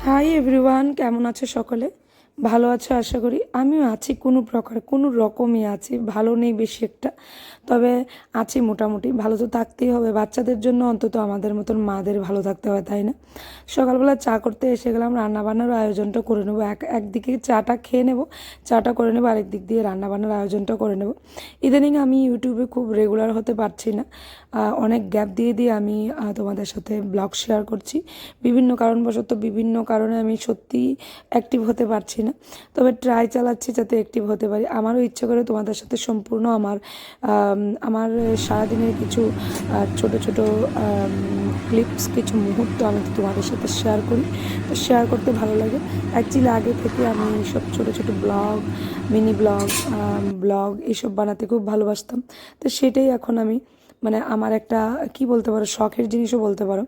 Hi everyone, কেমন আছো সকলে? ভালো আছো আশা করি। আমিও আছি, কোনো প্রকার কোনো রকমই আছি, ভালো নেই বেশি একটা, তবে আছি মোটামুটি। ভালো তো থাকতেই হবে, বাচ্চাদের জন্য অন্তত আমাদের মতন মাদের ভালো থাকতে হয়, তাই না? সকালবেলা চা করতে এসে গেলাম, রান্নাবান্নার আয়োজনটা করে নেবো। একদিকে চাটা খেয়ে নেবো, চাটা করে নেবো, আরেক দিক দিয়ে রান্নাবান্নার আয়োজনটা করে নেবো। ইদানিং আমি ইউটিউবে খুব রেগুলার হতে পারছি না, অনেক গ্যাপ দিয়ে দিয়ে আমি তোমাদের সাথে ব্লগ শেয়ার করছি। বিভিন্ন কারণবশত বিভিন্ন কারণে আমি সত্যি অ্যাক্টিভ হতে পারছি না, তবে ট্রাই চালাচ্ছি যাতে অ্যাক্টিভ হতে পারি। আমারও ইচ্ছে করে তোমাদের সাথে সম্পূর্ণ আমার সারাদিনের কিছু ছোট ছোট ক্লিপস, কিছু মুহূর্ত আমি তোমাদের সাথে শেয়ার করি। তো শেয়ার করতে ভালো লাগে। অ্যাকচুয়ালি আগে থেকে আমি সব ছোট ছোট ব্লগ, মিনি ব্লগ এইসব বানাতে খুব ভালোবাসতাম। তো সেটাই এখন আমি, মানে আমার একটা কি বলতে পারো, শখের জিনিসও বলতে পারো।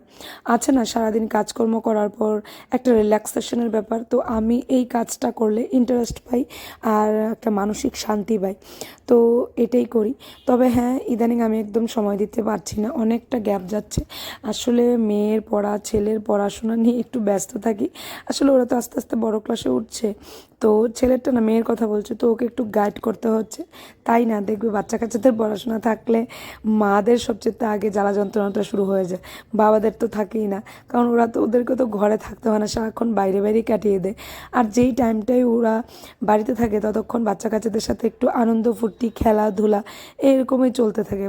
আছে না, সারাদিন কাজকর্ম করার পর একটা রিল্যাক্সেশনের ব্যাপার, তো আমি এই কাজটা করলে ইন্টারেস্ট পাই আর একটা মানসিক শান্তি পাই, তো এটাই করি। তবে হ্যাঁ, ইদানিং আমি একদম সময় দিতে পারছি না, অনেকটা গ্যাপ যাচ্ছে। আসলে মেয়ের পড়া, ছেলের পড়াশোনা নিয়ে একটু ব্যস্ত থাকি। আসলে ওরা তো আস্তে আস্তে বড় ক্লাসে উঠছে, তো ছেলেরটা না, মেয়ের কথা বলছে, তো ওকে একটু গাইড করতে হচ্ছে। তাই না, দেখবে বাচ্চা কাচ্চাদের পড়াশোনা থাকলে মাদের সবচেয়ে আগে জ্বালা যন্ত্রণাটা শুরু হয়ে যায়। বাবাদের তো থাকেই না, কারণ ওরা তো, ওদেরকে তো ঘরে থাকতে হয় না, সারাক্ষণ বাইরে বাইরেই কাটিয়ে দেয়। আর যেই টাইমটাই ওরা বাড়িতে থাকে ততক্ষণ বাচ্চা কাচ্চাদের সাথে একটু আনন্দ ফুর্তি, খেলাধুলা এরকমই চলতে থাকে।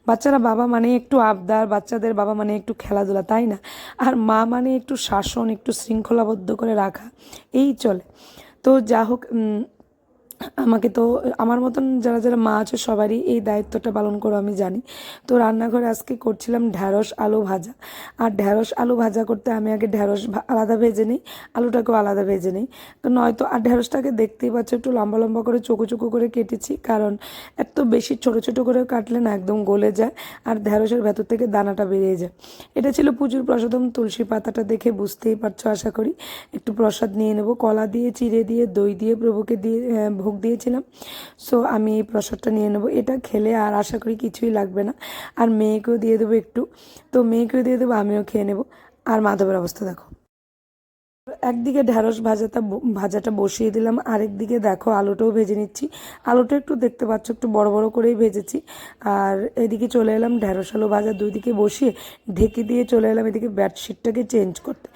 বাচ্চারা বাবা মানে একটু আবদার, বাচ্চাদের বাবা মানে একটু খেলাধুলা, তাই না? আর মা মানে একটু শাসন, একটু শৃঙ্খলাবদ্ধ করে রাখা, এই চলে। তো যা হোক, আমাকে তো, আমার মতন যারা যারা মা আছে সবারই এই দায়িত্বটা পালন করো, আমি জানি। তো রান্নাঘরে আজকে করছিলাম ঢ্যাঁড়স আলু ভাজা। আর ঢ্যাঁড়স আলু ভাজা করতে আমি আগে ঢ্যাঁড়স আলাদা ভেজে নিই, আলুটাকেও আলাদা ভেজে নিই। তো নয়তো, আর ঢ্যাঁড়সটাকে দেখতেই পাচ্ছ একটু লম্বা লম্বা করে চোকো চোকো করে কেটেছি, কারণ এত বেশি ছোটো ছোটো করে কাটলে না একদম গলে যায়, আর ঢ্যাঁড়সের ভেতর থেকে দানাটা বেরিয়ে যায়। এটা ছিল পুজোর প্রসাদম, তুলসী পাতাটা দেখে বুঝতেই পারছো আশা করি। একটু প্রসাদ নিয়ে নেবো, কলা দিয়ে, চিড়ে দিয়ে, দই দিয়ে প্রভুকে দিয়ে ভোগ দিয়েছিলাম। সো আমি এই প্রসাদটা নিয়ে নেবো, এটা খেলে আর আশা করি কিছুই লাগবে না। আর মেয়েকেও দিয়ে দেবো একটু, তো মেয়েকেও দিয়ে দেবো, আমিও খেয়ে নেবো। আর মাধবের অবস্থা দেখো, একদিকে ঢ্যাঁড়স ভাজাটা বসিয়ে দিলাম, আরেকদিকে দেখো আলুটাও ভেজে নিচ্ছি। আলুটা একটু দেখতে পাচ্ছ একটু বড় বড় করেই ভেজেছি। আর এদিকে চলে এলাম ঢ্যাঁড়স আলু ভাজা দুই দিকে বসিয়ে ঢেকে দিয়ে চলে এলাম এদিকে বেডশিটটাকে চেঞ্জ করতে।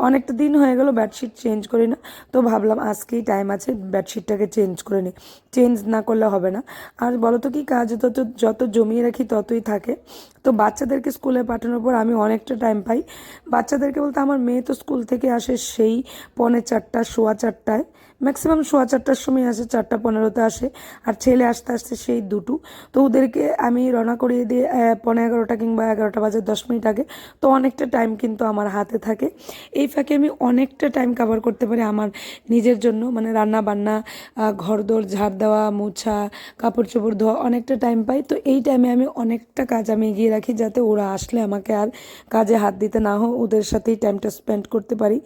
অনেকটা দিন হয়ে গেল বেডশিট চেঞ্জ করি না, তো ভাবলাম আজকেই টাইম আছে, বেডশিটটাকে চেঞ্জ করে নিই। চেঞ্জ না করলে হবে না। আর বলো তো, কি কাজ যত যত জমিয়ে রাখি ততই থাকে। তো বাচ্চাদেরকে স্কুলে পাঠানোর পর আমি অনেকটা টাইম পাই। বাচ্চাদেরকে বলতে, আমার মেয়ে তো স্কুল থেকে আসে সেই 3:45, 4:15, ম্যাক্সিমাম 4:15 সময় আসে, 4:15 আসে। আর ছেলে আসতে আসতে সেই 2। তো ওদেরকে আমি রওনা করিয়ে দিয়ে 11:15 কিংবা 11টা বাজে 10 মিনিট আগে। তো অনেকটা টাইম কিন্তু আমার হাতে থাকে। এই ফাঁকে আমি অনেকটা টাইম কভার করতে পারি আমার নিজের জন্য, মানে রান্না বান্না, ঘরদোর ঝাড় দেওয়া, মোছা, কাপড় চোপড় ধোয়া, অনেকটা টাইম পাই। তো এই টাইমে আমি অনেকটা কাজ আমি এগিয়ে রাখি, যাতে ওরা আসলে আমাকে আর কাজে হাত দিতে না হয়, ওদের সাথেই টাইমটা স্পেন্ড করতে পারি।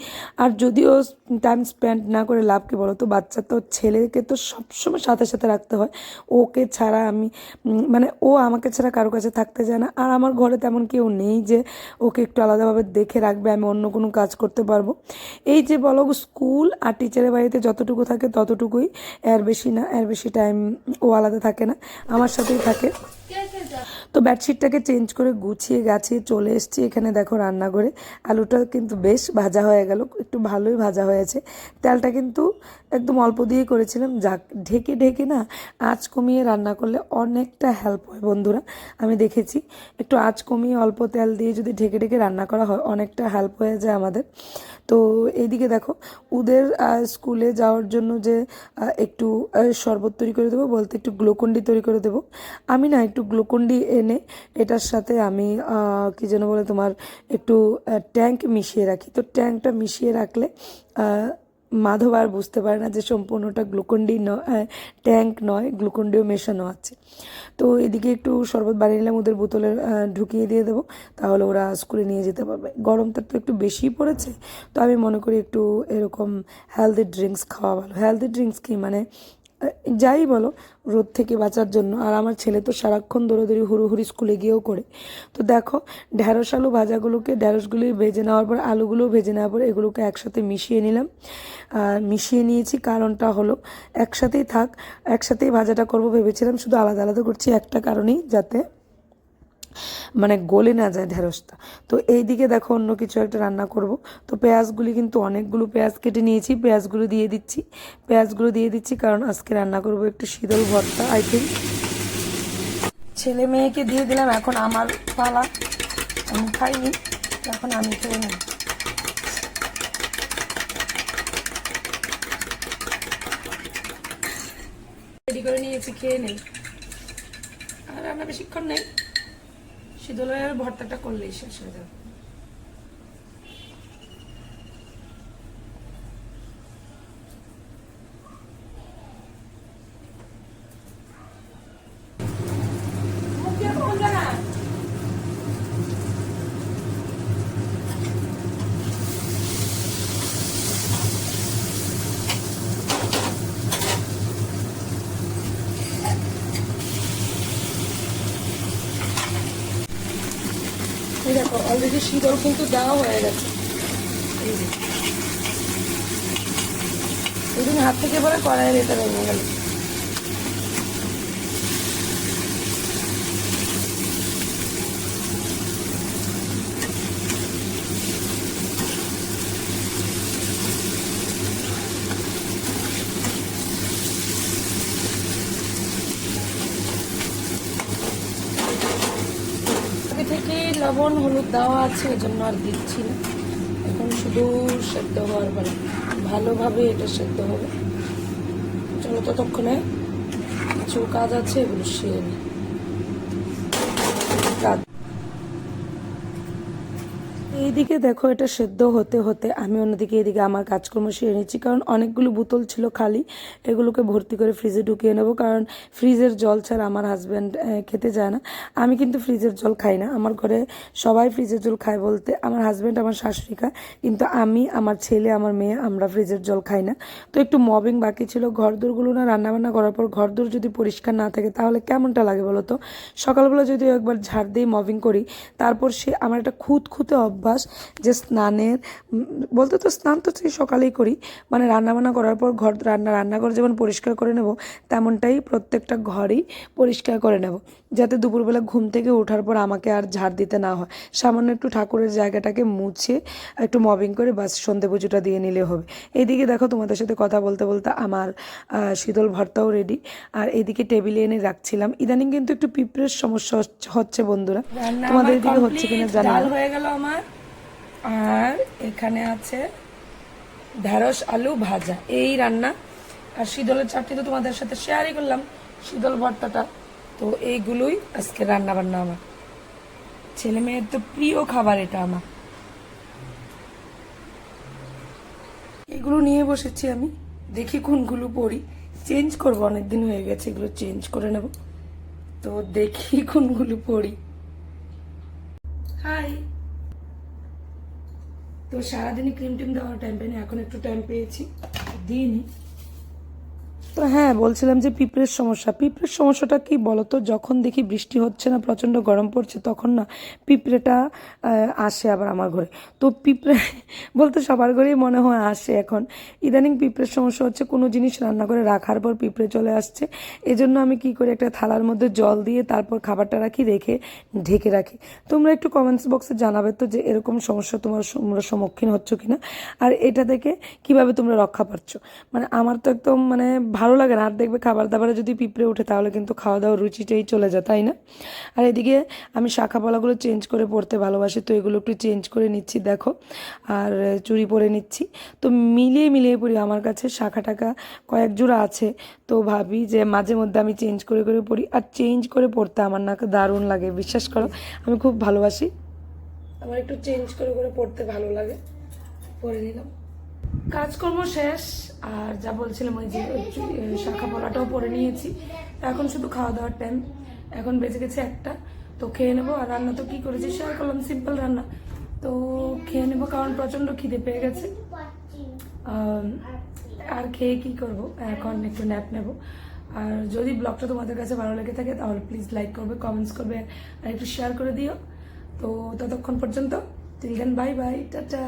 আর যদিও টাইম স্পেন্ড না করে লাভ কি বলো তো, বাচ্চা তো, ছেলেকে তো সবসময় সাথে সাথে রাখতে হয়। ওকে ছাড়া আমি, মানে ও আমাকে ছাড়া কারো কাছে থাকতে চায় না। আর আমার ঘরে তেমন কেউ নেই যে ওকে একটু আলাদাভাবে দেখে রাখবে, আমি অন্য কোনো কাজ করতে পারবো। এই যে বলো, স্কুল আর টিচারের বাড়িতে যতটুকু থাকে ততটুকুই, এর বেশি না, এর বেশি টাইম ও আলাদা থাকে না, আমার সাথেই থাকে। তো বেডশিটটাকে চেঞ্জ করে গুছিয়ে গাছিয়ে চলে এসেছি এখানে, দেখো রান্নাঘরে। আলুটা কিন্তু বেশ ভাজা হয়ে গেল, একটু ভালোই ভাজা হয়েছে। তেলটা কিন্তু একদম অল্প দিয়ে করেছিলাম। যাক, ঢেকে ঢেকে না আঁচ কমিয়ে রান্না করলে অনেকটা হেল্প হয় বন্ধুরা, আমি দেখেছি। একটু আঁচ কমিয়ে অল্প তেল দিয়ে যদি ঢেকে ঢেকে রান্না করা হয়, অনেকটা হেল্প হয়ে যায় আমাদের। তো এইদিকে দেখো, ওদের স্কুলে যাওয়ার জন্য যে একটু শরবত তৈরি করে দেবো, বলতে একটু গ্লুকন্ডি তৈরি করে দেবো। আমি না একটু গ্লুকন্ডি এনে এটার সাথে আমি কী যেন বলে তোমার, একটু ট্যাঙ্ক মিশিয়ে রাখি। তো ট্যাঙ্কটা মিশিয়ে রাখলে মাধব আর বুঝতে পারে না যে সম্পূর্ণটা গ্লুকন্ডি ট্যাঙ্ক নয়, গ্লুকন্ডিও মেশানো আছে। তো এদিকে একটু শরবত বানিয়ে নিলাম, ওদের বোতলে ঢুকিয়ে দিয়ে দেবো, তাহলে ওরা স্কুলে নিয়ে যেতে পারবে। গরমটা তো একটু বেশিই পড়েছে, তো আমি মনে করি একটু এরকম হেলদি ড্রিঙ্কস খাওয়া ভালো। হেলদি ড্রিঙ্কস কি, মানে যাই বলো, রোদ থেকে বাঁচার জন্য। আর আমার ছেলে তো সারাক্ষণ দৌড়াদৌড়ি হুড়োহুড়ি স্কুলে গিয়েও করে। তো দেখো, ঢ্যাঁড়স আলু ভাজাগুলোকে, ঢ্যাঁড়সগুলি ভেজে নেওয়ার পর, আলুগুলো ভেজে নেওয়ার পর এগুলোকে একসাথে মিশিয়ে নিলাম। মিশিয়ে নিয়েছি, কারণটা হলো একসাথেই থাক, একসাথেই ভাজাটা করব ভেবেছিলাম, শুধু আলাদা আলাদা করছি একটা কারণেই, যাতে মানে গলে না যায় ঢেঁড়সটা। তো এই দিকে দেখো অন্য কিছু একটা রান্না করব। তো পেঁয়াজগুলি কিন্তু অনেকগুলো পেঁয়াজ কেটে নিয়েছি, পেঁয়াজগুলো দিয়ে দিচ্ছি। পেঁয়াজগুলো দিয়ে দিচ্ছি কারণ আজকে রান্না করব একটু শীতল ভর্তা। আই থিঙ্ক ছেলে মেয়েকে দিয়ে দিলাম, এখন আমার পালা। আমি খাইনি, এখন আমি খেয়ে নিই। রেডি করে নিয়েছি, খেয়ে নেই। আর রান্না বেশিক্ষণ নেই, শীতলের ভর্তাটা করলেই শেষ হয়ে যাবে। এই দেখো অলরেডি শীতল কিন্তু দেওয়া হয়ে গেছে। এই দিন হাত থেকে পরে কড়াইয়ের এটা ভেঙে গেল। আগে থেকে লবণ হলুদ দেওয়া আছে, এজন্য আর দিচ্ছি না। এখন শুধু সেদ্ধ হওয়ার পরে ভালোভাবে এটা সেদ্ধ হবে। চলো ততক্ষণে কিছু কাজ আছে, এগুলো সেরে নিই। এইদিকে দেখো এটা সেদ্ধ হতে হতে আমি অন্যদিকে এদিকে আমার কাজকর্ম সেরে নিচ্ছি, কারণ অনেকগুলো বোতল ছিল খালি, এগুলোকে ভর্তি করে ফ্রিজে ঢুকিয়ে নেব। কারণ ফ্রিজের জল ছাড়া আমার হাজব্যান্ড খেতে যায় না। আমি কিন্তু ফ্রিজের জল খাই না, আমার ঘরে সবাই ফ্রিজের জল খায় বলতে আমার হাজব্যান্ড, আমার শাশুড়ি খায়, কিন্তু আমি, আমার ছেলে, আমার মেয়ে, আমরা ফ্রিজের জল খাই না। তো একটু মবিং বাকি ছিল, ঘরদোরগুলো না রান্নাবান্না করার পর ঘরদোর যদি পরিষ্কার না থাকে তাহলে কেমনটা লাগে বলো তো। সকালবেলা যদি একবার ঝাড় দিয়ে মবিং করি, তারপর আমার একটা খুঁতখুঁতে অভ্যাস যে স্নানের, বলতে তো স্নান তো সেই সকালেই করি, মানে রান্নাবান্না করার পর রান্নাঘর যেমন পরিষ্কার করে নেব, তেমনটাই প্রত্যেকটা ঘরই পরিষ্কার করে নেব, যাতে দুপুরবেলা ঘুম থেকে ওঠার পর আমাকে আর ঝাড় দিতে না হয়। সামান্য একটু ঠাকুরের জায়গাটাকে মুছে একটু মবিং করে বাস সন্ধে পুজোটা দিয়ে নিলে হবে। এইদিকে দেখো তোমাদের সাথে কথা বলতে বলতে আমার শীতল ভর্তাও রেডি। আর এদিকে টেবিলে এনে রাখছিলাম। ইদানিং কিন্তু একটু পিঁপড়ের সমস্যা হচ্ছে বন্ধুরা, তোমাদের এদিকে হচ্ছে কিনা জানি না। হয়ে গেল আমার, আর এখানে আছে ঢ্যাঁড়স আলু ভাজা, এই রান্না। আর শীতলের চাটনি তো তোমাদের সাথে শেয়ারই করলাম, শীতল ভর্তাটা। তো এইগুলোই আজকে রান্না বান্না আমার। ছেলে মেয়ের তো প্রিয় খাবার এটা আমার। এগুলো নিয়ে বসেছি আমি, দেখি কোনগুলো পড়ি। চেঞ্জ করবো, অনেকদিন হয়ে গেছে, এগুলো চেঞ্জ করে নেব। তো দেখি কোনগুলো পড়ি। হাই। তো সারাদিনই ক্রিম টিম দেওয়ার টাইম পাইনি, এখন একটু টাইম পেয়েছি, দিইনি। তো হ্যাঁ, বলছিলাম যে পিঁপড়ের সমস্যাটা কি বলতো, যখন দেখি বৃষ্টি হচ্ছে না, প্রচণ্ড গরম পড়ছে, তখন না পিঁপড়েটা আসে আবার আমার ঘরে। তো পিঁপড়ে বলতে সবার ঘরেই মনে হয় আসে এখন। ইদানিং পিঁপড়ের সমস্যা হচ্ছে, কোনো জিনিস রান্না করে রাখার পর পিঁপড়ে চলে আসছে। এজন্য আমি কি করি, একটা থালার মধ্যে জল দিয়ে তারপর খাবারটা রেখে ঢেকে রাখি। তোমরা একটু কমেন্টস বক্সে জানাবে তো যে এরকম সমস্যা তোমরা সম্মুখীন হচ্ছ কিনা, আর এটা থেকে কিভাবে তোমরা রক্ষা পাচ্ছ। মানে আমার তো একদম মানে ভালো লাগে না। আর দেখবে খাবার দাবারে যদি পিঁপড়ে ওঠে তাহলে কিন্তু খাওয়া দাওয়ার রুচিটাই চলে যায়, তাই না? আর এদিকে আমি শাখাপলাগুলো চেঞ্জ করে পরতে ভালোবাসি, তো এগুলো একটু চেঞ্জ করে নিচ্ছি দেখো। আর চুড়ি পরে নিচ্ছি। তো মিলিয়ে পরি, আমার কাছে শাখা টাকা কয়েক জোড়া আছে। তো ভাবি যে মাঝে মধ্যে আমি চেঞ্জ করে পরি, আর চেঞ্জ করে পরতে আমার না দারুণ লাগে, বিশ্বাস করো, আমি খুব ভালোবাসি। আমার একটু চেঞ্জ করে পড়তে ভালো লাগে, পরে নিলাম। কাজকর্ম শেষ, আর যা বলছিলাম ওই যে শাখা পলাটাও পরে নিয়েছি। এখন শুধু খাওয়া দাওয়ার টাইম, এখন বেজে গেছে 1টা। তো খেয়ে নেবো। আর রান্না তো কি করেছি শেয়ার করলাম, সিম্পল রান্না। তো খেয়ে নেবো, কারণ প্রচণ্ড খিদে পেয়ে গেছে। আর খেয়ে কি করব, এখন একটু ন্যাপ নেব। আর যদি ব্লগটা তোমাদের কাছে ভালো লেগে থাকে তাহলে প্লিজ লাইক করবে, কমেন্টস করবে আর একটু শেয়ার করে দিও। তো ততক্ষণ পর্যন্ত till then bye bye, tata.